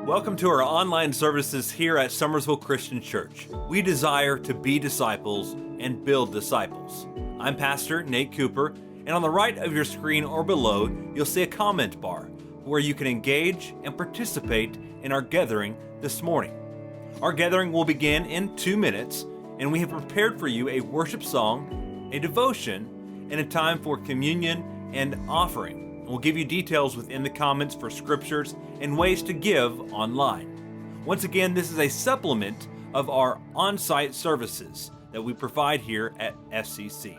Welcome to our online services here at Summersville Christian Church. We desire to be disciples and build disciples. I'm Pastor Nate Cooper, and on the right of your screen or below, you'll see a comment bar where you can engage and participate in our gathering this morning. Our gathering will begin in 2 minutes, and we have prepared for you a worship song, a devotion, and a time for communion and offering. We'll give you details within the comments for scriptures and ways to give online. Once again, this is a supplement of our on-site services that we provide here at SCC.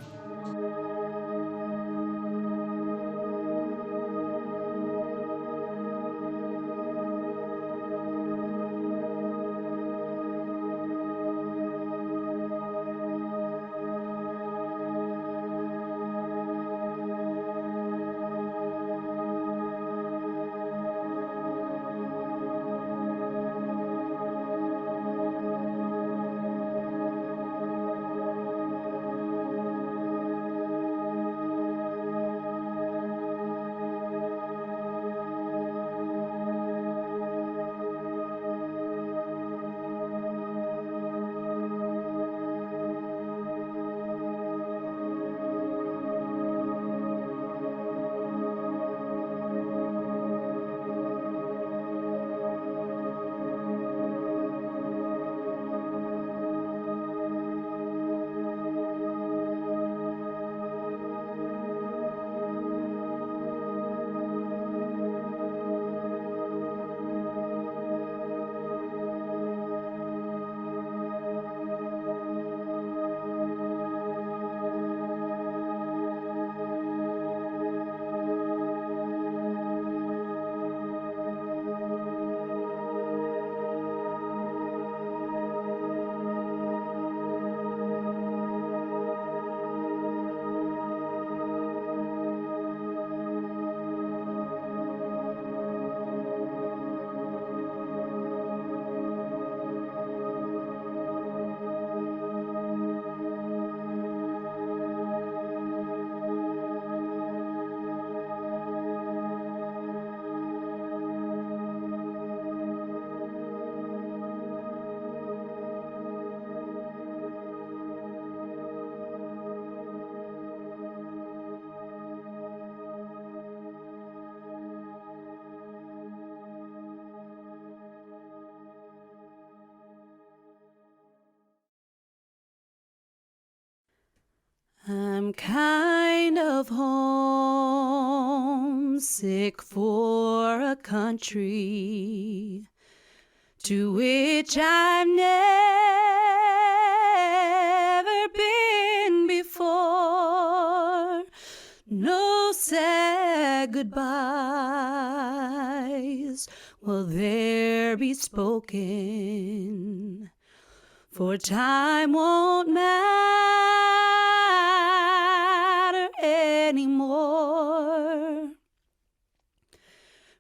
I'm kind of homesick for a country to which I've never been before. No sad goodbyes will there be spoken, for time won't matter anymore.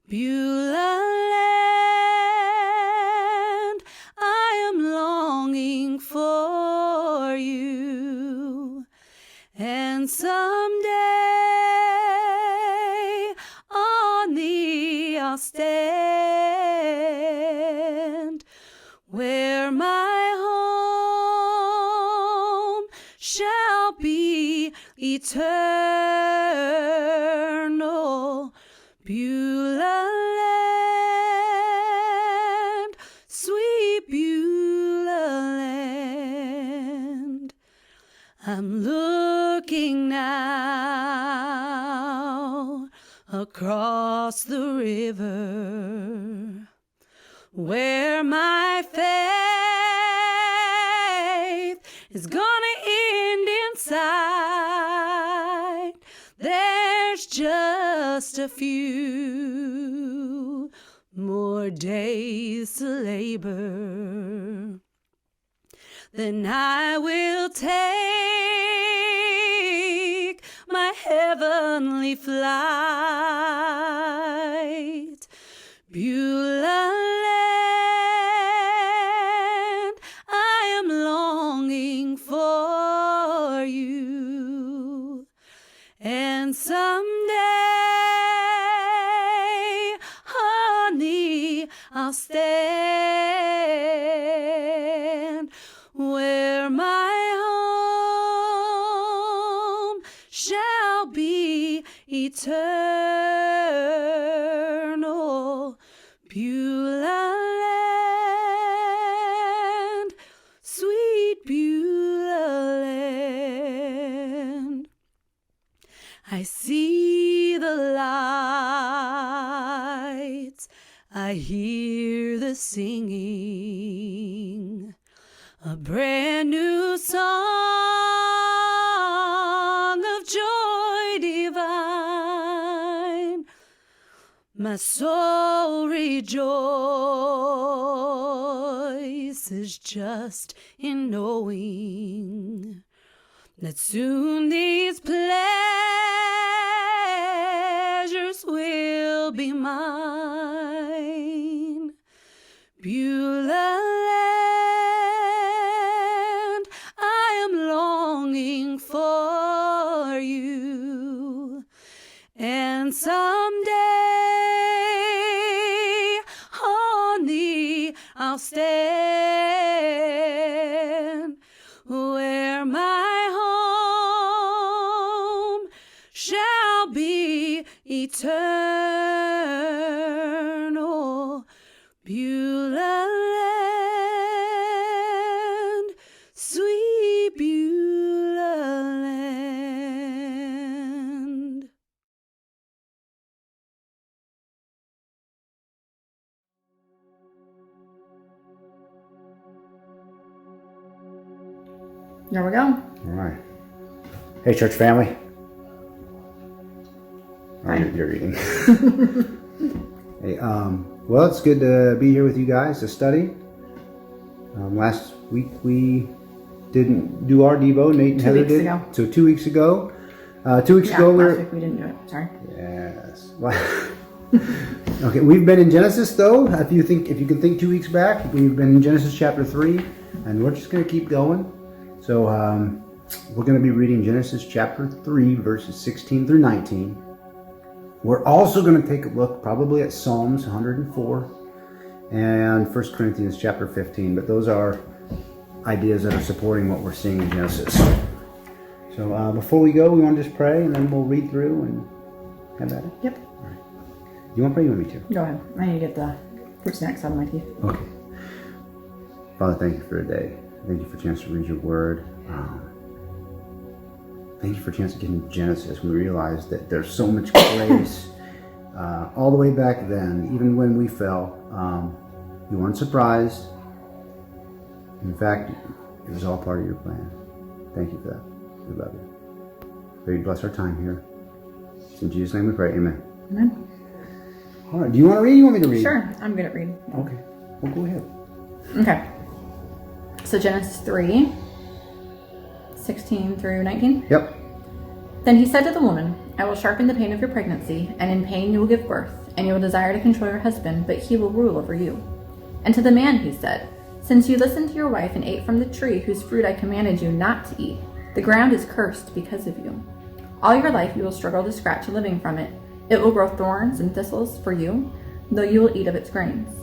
Beulah land, I am longing for you, and someday on thee I'll stand, where my home shall be eternal. Beulah land, sweet Beulah land. I'm looking now across the river, where my faith is gonna end in sight. There's just a few more days to labor, then I will take my heavenly flight. Beulah land, I am longing for you, and someday, honey, I'll stay eternal Beulah land, sweet Beulah land. I see the lights, I hear the singing, a brand new song of joy divine. My soul rejoices just in knowing that soon these pleasures will be mine. Beulah land, I am longing for you, and someday on thee I'll stand, where my home shall be eternal. Beulah land, sweet Beulah land. There we go. All right. Hey, church family. Oh, you're reading. Hey, well, it's good to be here with you guys to study. Last week we didn't do our Devo. Nate and Heather did. Ago. So 2 weeks ago. 2 weeks ago last week we didn't do it. Sorry. Yes. Okay, we've been in Genesis though. If you can think 2 weeks back, we've been in Genesis chapter 3, and we're just going to keep going. So we're going to be reading Genesis chapter 3, verses 16 through 19. We're also going to take a look probably at Psalms 104 and 1 Corinthians chapter 15. But those are ideas that are supporting what we're seeing in Genesis. So before we go, we want to just pray, and then we'll read through and have at it. Yep. All right. You want to pray? You want me to? Go ahead. I need to get the fruit snacks out of my teeth. Okay. Father, thank you for today. Thank you for a chance to read your word. Thank you for a chance to get into Genesis. We realize that there's so much grace all the way back then, even when we fell. You weren't surprised. In fact, it was all part of your plan. Thank you for that. We love you. Pray you bless our time here. It's in Jesus' name we pray. Amen. Amen. All right. Do you want to read? You want me to read? Sure. I'm good at reading. Okay. Well, go ahead. Okay. So Genesis 3, 16 through 19. Yep. Then he said to the woman, I will sharpen the pain of your pregnancy, and in pain you will give birth, and you will desire to control your husband, but he will rule over you. And to the man he said, since you listened to your wife and ate from the tree whose fruit I commanded you not to eat, the ground is cursed because of you. All your life you will struggle to scratch a living from it. It will grow thorns and thistles for you, though you will eat of its grains.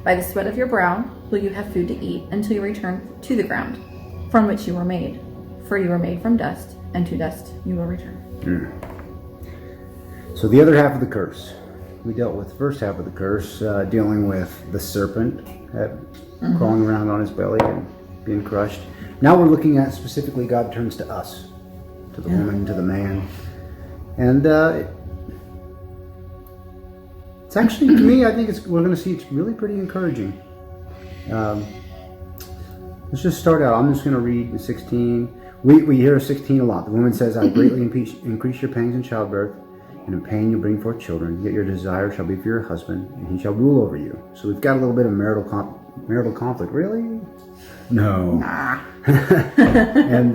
By the sweat of your brow will you have food to eat until you return to the ground, from which you were made. For you were made from dust, and to dust you will return. So the other half of the curse. We dealt with the first half of the curse, dealing with the serpent crawling around on his belly and being crushed. Now we're looking at specifically God turns to us, to the woman, to the man. And it's actually, to me, I think we're going to see it's really pretty encouraging. Let's just start out. I'm just going to read the 16. We hear 16 a lot. The woman says, I greatly increase your pangs in childbirth, and in pain you bring forth children. Yet your desire shall be for your husband, and he shall rule over you. So we've got a little bit of marital conflict. Really? No. Nah. And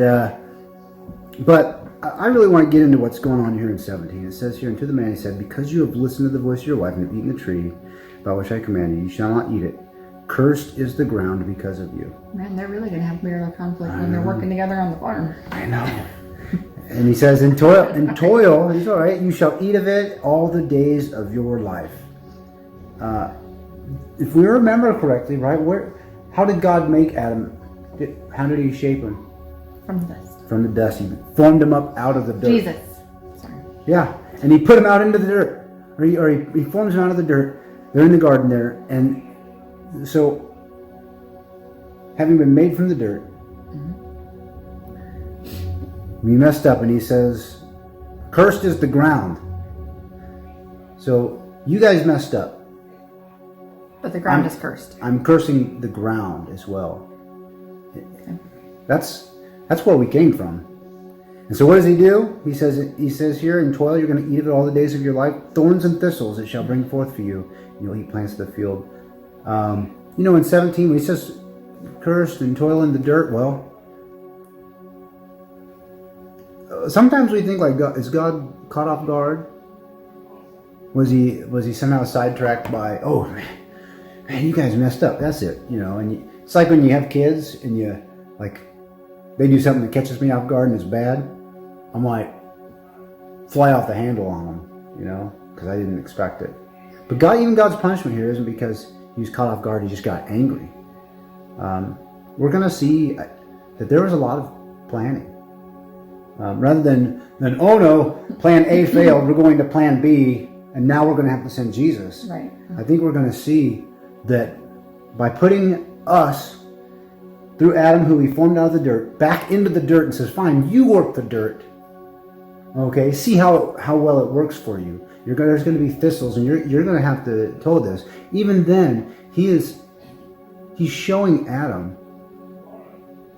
but I really want to get into what's going on here in 17. It says here, and to the man he said, because you have listened to the voice of your wife and have eaten the tree by which I commanded you, you shall not eat it. Cursed is the ground because of you. Man, they're really going to have marital conflict when they're working together on the farm. I know. And he says, in toil, he's all right, you shall eat of it all the days of your life. If we remember correctly, right, how did God make Adam? How did he shape him? From the dust. From the dust. He formed him up out of the dirt. Jesus. Sorry. Yeah. And he put them out into the dirt. Or he forms them out of the dirt. They're in the garden there. And so, having been made from the dirt, he messed up, and he says, cursed is the ground. So, you guys messed up. But the ground is cursed. I'm cursing the ground as well. That's where we came from. And so what does he do? He says here, in toil you're going to eat of it all the days of your life. Thorns and thistles it shall bring forth for you. You'll eat plants of the field. In 17 when he says cursed and toil in the dirt, well, sometimes we think like, is God caught off guard? Was he somehow sidetracked by, oh man, you guys messed up. That's it, And it's like when you have kids and they do something that catches me off guard and it's bad. I'm like, fly off the handle on them, because I didn't expect it. But God's punishment here isn't because he was caught off guard. He just got angry. We're going to see that there was a lot of planning. Rather than oh no, plan A failed, we're going to plan B, and now we're going to have to send Jesus. Right. I think we're going to see that by putting us through Adam, who he formed out of the dirt, back into the dirt, and says, fine, you work the dirt. Okay, see how well it works for you. There's going to be thistles, and you're going to have to toil this. Even then, he's showing Adam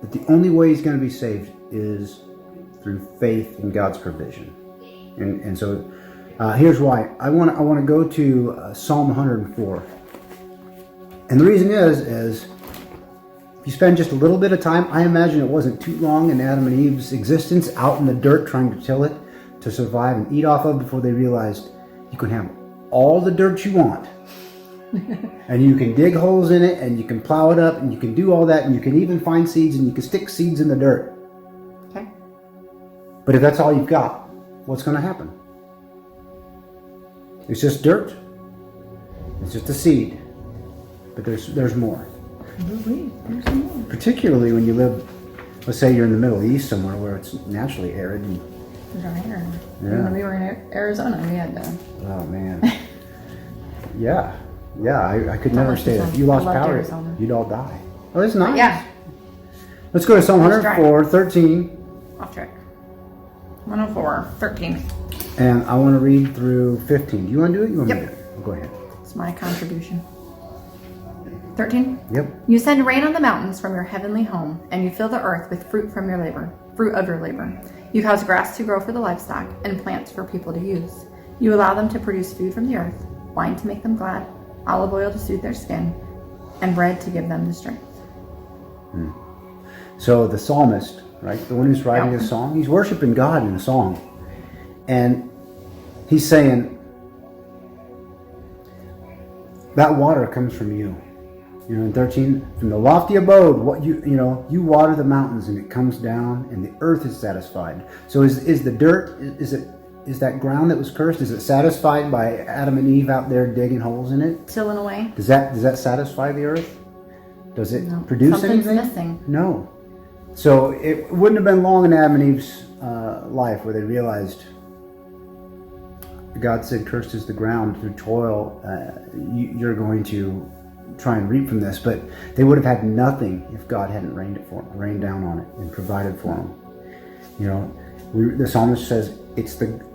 that the only way he's going to be saved is through faith in God's provision. And so here's why. I want to go to Psalm 104. And the reason is if you spend just a little bit of time, I imagine it wasn't too long in Adam and Eve's existence out in the dirt trying to till it, to survive and eat off of, before they realized you can have all the dirt you want. And you can dig holes in it, and you can plow it up, and you can do all that, and you can even find seeds, and you can stick seeds in the dirt. Okay. But if that's all you've got, what's going to happen? It's just dirt. It's just a seed. But there's more. Particularly when you live, let's say you're in the Middle East somewhere where it's naturally arid. And, When we were in Arizona, we had to. Oh man. Yeah. I could never stay there. If you lost power, you'd all die. Oh, it's nice. Yeah. Let's go to Psalm 104, 13. Off track. 104, 13. And I want to read through 15. Do you want to do it? You want me to Yep. do it? Go ahead. It's my contribution. 13. Yep. You send rain on the mountains from your heavenly home, and you fill the earth with fruit of your labor. You cause grass to grow for the livestock, and plants for people to use. You allow them to produce food from the earth, wine to make them glad, olive oil to soothe their skin, and bread to give them the strength. So the psalmist, right, the one who's writing this song, he's worshiping God in a song. And he's saying, that water comes from you. In 13, from the lofty abode, what you water the mountains, and it comes down, and the earth is satisfied. So is the dirt, is that ground that was cursed, is it satisfied by Adam and Eve out there digging holes in it? Tilling away. Does that satisfy the earth? Does it produce Something's anything? missing. No. So it wouldn't have been long in Adam and Eve's life where they realized God said, cursed is the ground, through toil you're going to try and reap from this. But they would have had nothing if God hadn't rained down on it and provided for them. The psalmist says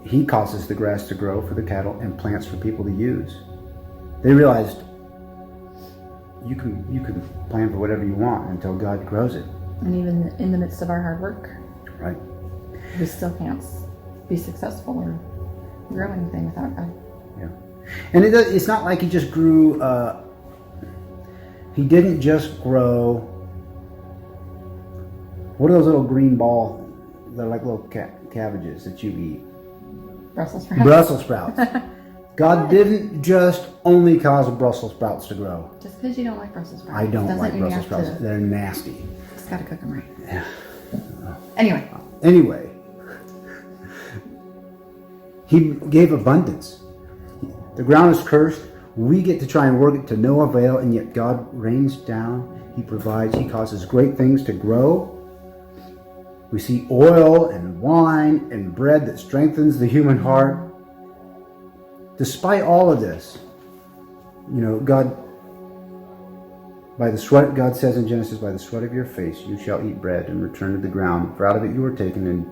he causes the grass to grow for the cattle and plants for people to use. They realized you can plan for whatever you want until God grows it. And even in the midst of our hard work, Right. we still can't be successful or grow anything without God. Yeah. And it's not like he just grew, he didn't just grow, what are those little green ball, they're like little cabbages that you eat? Brussels sprouts. Brussels sprouts. God didn't just only cause Brussels sprouts to grow. Just because you don't like Brussels sprouts. I don't doesn't like mean you Brussels have sprouts. to- They're nasty. Just gotta cook them right. Yeah. Anyway, he gave abundance. The ground is cursed. We get to try and work it to no avail, and yet God rains down. He provides. He causes great things to grow. We see oil and wine and bread that strengthens the human heart. despite all of this, God says in Genesis, by the sweat of your face you shall eat bread and return to the ground, for out of it you were taken, and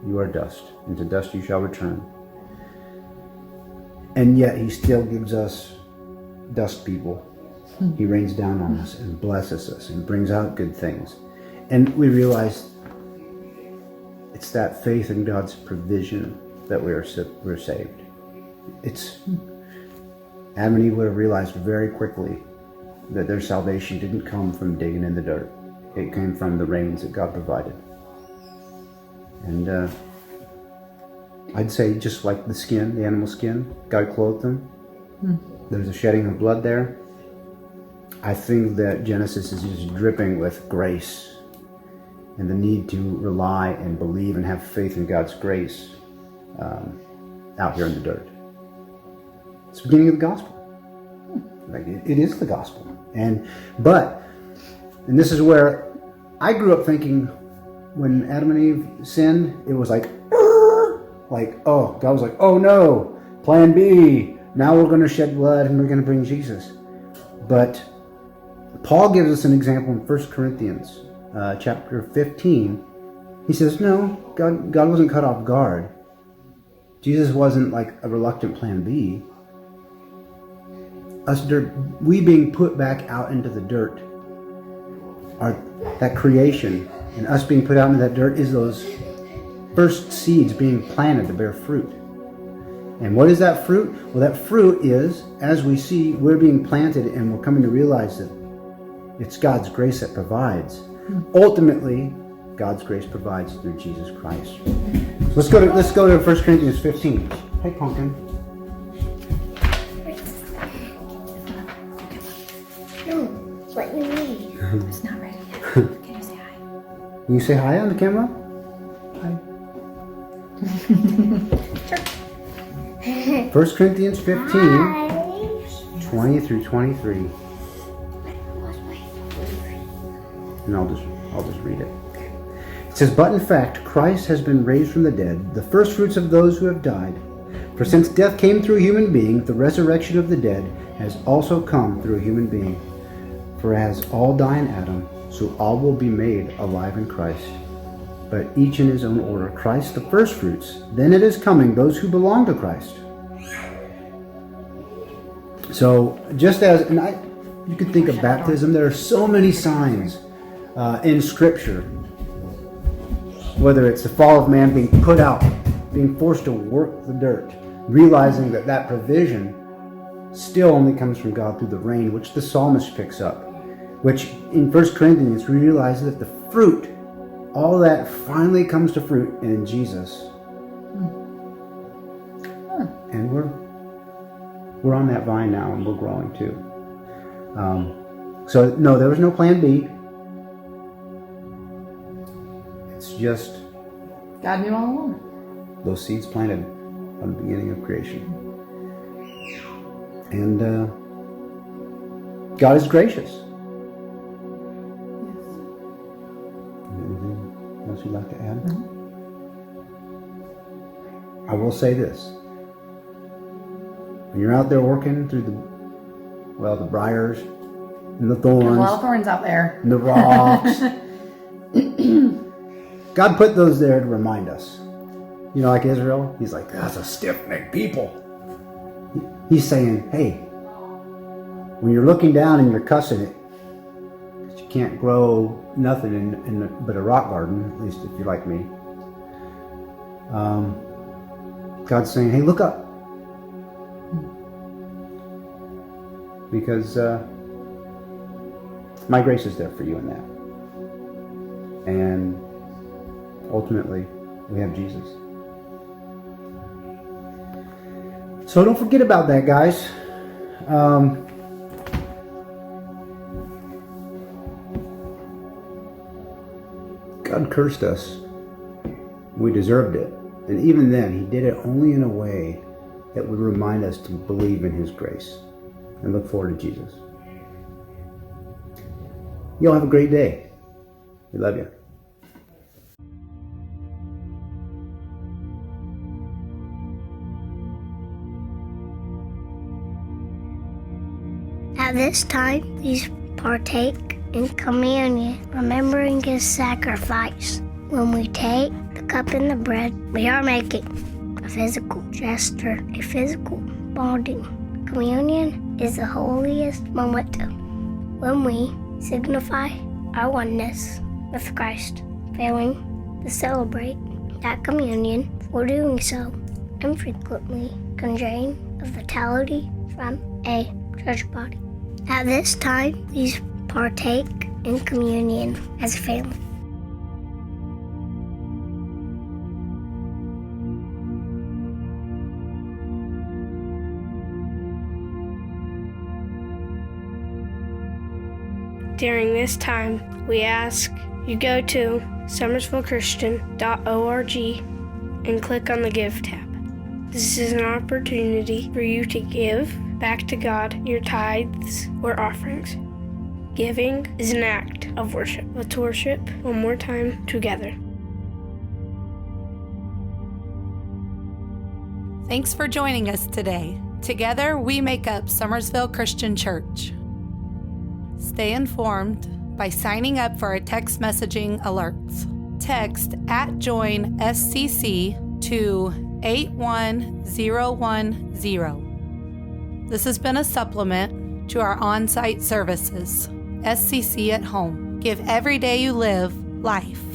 you are dust, and to dust you shall return. And yet he still gives us dust people. He rains down on us and blesses us and brings out good things. And we realize it's that faith in God's provision that we're saved. Adam and Eve would have realized very quickly that their salvation didn't come from digging in the dirt. It came from the rains that God provided. And I'd say just like the skin, the animal skin, God clothed them. There's a shedding of blood there. I think that Genesis is just dripping with grace and the need to rely and believe and have faith in God's grace out here in the dirt. It's the beginning of the gospel. Like it is the gospel. And this is where I grew up thinking when Adam and Eve sinned, it was God was like, oh no, plan B. Now we're going to shed blood and we're going to bring Jesus. But Paul gives us an example in 1 Corinthians chapter 15. He says, no, God wasn't caught off guard. Jesus wasn't like a reluctant plan B. We being put back out into the dirt, that creation, and us being put out into that dirt is those first seeds being planted to bear fruit. And what is that fruit? Well, that fruit is, as we see, we're being planted and we're coming to realize that it's God's grace that provides. Ultimately, God's grace provides through Jesus Christ. So let's go to 1 Corinthians 15. Hey, Pumpkin. No, what you mean? It's not ready yet. Can you say hi? Can you say hi on the camera? Hi. 1 Corinthians 15, 20 through 23. And I'll just read it. It says, but in fact, Christ has been raised from the dead, the first fruits of those who have died. For since death came through a human being, the resurrection of the dead has also come through a human being. For as all die in Adam, so all will be made alive in Christ. But each in his own order. Christ the first fruits, then it is coming those who belong to Christ. So just as, you could think of baptism, there are so many signs in Scripture, whether it's the fall of man being put out, being forced to work the dirt, realizing that provision still only comes from God through the rain, which the psalmist picks up, which in 1 Corinthians we realize that the fruit, all that finally comes to fruit in Jesus. And we're on that vine now, and we're growing too. So no, there was no plan B. It's just God knew all along. those seeds planted from the beginning of creation. And God is gracious. Anything else you'd like to add? Mm-hmm. I will say this. When you're out there working through the briars and the thorns, There's a lot of thorns out there. and the rocks, God put those there to remind us. You know, like Israel, he's like, that's a stiff-necked people. He's saying, hey, when you're looking down and you're cussing it, you can't grow nothing but a rock garden, at least if you're like me. God's saying, hey, look up. Because my grace is there for you in that. And ultimately, we have Jesus. So don't forget about that, guys. God cursed us. We deserved it. And even then, he did it only in a way that would remind us to believe in his grace and look forward to Jesus. Y'all have a great day. We love you. At this time, please partake in communion, remembering his sacrifice. When we take the cup and the bread, we are making a physical gesture, a physical bonding. Communion is the holiest moment when we signify our oneness with Christ, failing to celebrate that communion. For doing so, infrequently conveying a vitality from a church body. At this time, please partake in communion as a family. During this time, we ask you go to summersvillechristian.org and click on the Give tab. This is an opportunity for you to give back to God your tithes or offerings. Giving is an act of worship. Let's worship one more time together. Thanks for joining us today. Together, we make up Summersville Christian Church. Stay informed by signing up for our text messaging alerts. Text @JoinSCC to 81010. This has been a supplement to our on-site services, SCC at Home. Give every day you live life.